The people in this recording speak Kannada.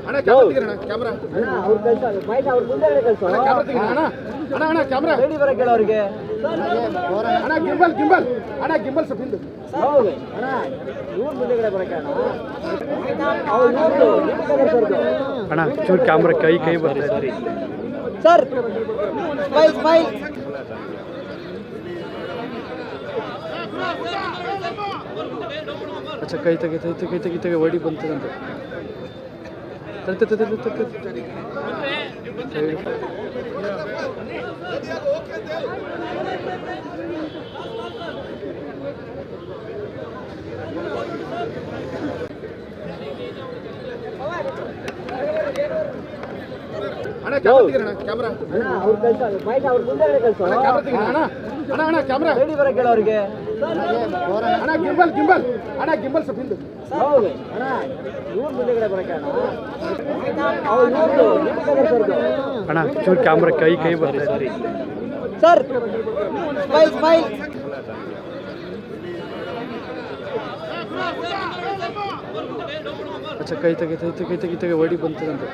ಅಣ್ಣ ಕ್ಯಾಮ್ರಾ ತೆಗೀರಣ್ಣ ಕ್ಯಾಮ್ರಾ ಅವ್ರ ಕೆಲಸ ಬೈಕ್ ಅವ್ರ ಮುಂದೆ ಕೆಲಸ ಕ್ಯಾಮ್ರಾ ತೆಗೀರಣ್ಣ ಅಣ್ಣ ಅಣ್ಣ ಕ್ಯಾಮ್ರಾ ರೆಡಿ ಬರಕ್ಕೆ ಹೇಳ ಅವ್ರಿಗೆ ಅಣ್ಣ ಗಿಂಬಲ್ ಗಿಂಬಲ್ ಅಣ್ಣ ಗಿಂಬಲ್ ಸ್ವಲ್ಪ ಹಿಂದೆ ಹೌದು ಅಣ್ಣ ಇವ್ರ ಮುಂದೆಗಡೆ ಬರಕ್ಕೆ ಅವ್ರು ಅಣ್ಣ ಚೂರು ಕ್ಯಾಮ್ರಾ ಕೈ ಕೈ ಬರ್ತಾರೆ ಸಾರಿ ಸರ್ ಸ್ಮೈಲ್ ಸ್ಮೈಲ್ ಅಚ್ಚಾ ಕೈ ತೆಗೆ ಓಡಿ ಬಂತದಂತೆ ಅಣ್ಣ ಕ್ಯಾಮ್ರಾ ತೆಗೀರಣ್ಣ ಕ್ಯಾಮ್ರಾ ಅವ್ರ ಕೆಲಸ ಬೈಕ್ ಅವ್ರ ಮುಂದೆಗಡೆ ಕೆಲಸ ಕ್ಯಾಮ್ರಾ ತೆಗೀರಣ್ಣ ಅಣ್ಣ ಅಣ್ಣ ಕ್ಯಾಮ್ರಾ ರೆಡಿ ಬರಕ್ಕೆ ಹೇಳ ಅವ್ರಿಗೆ ಅಣ್ಣ ಗಿಂಬಲ್ ಗಿಂಬಲ್ ಅಣ್ಣ ಗಿಂಬಲ್ ಸ್ವಲ್ಪ ಹಿಂದೆ ಹೌದು ಅಣ್ಣ ಇವ್ರ ಮುಂದೆಗಡೆ ಬರಕ್ಕೆ ಅವ್ರು ಅಣ್ಣ ಚೂರು ಕ್ಯಾಮ್ರಾ ಕೈ ಬರ್ತಾರೆ ಸಾರಿ ಸರ್ ಸ್ಮೈಲ್ ಸ್ಮೈಲ್ ಅಚ್ಚಾ ಕೈ ತೆಗೆ ಓಡಿ ಬಂತದಂತೆ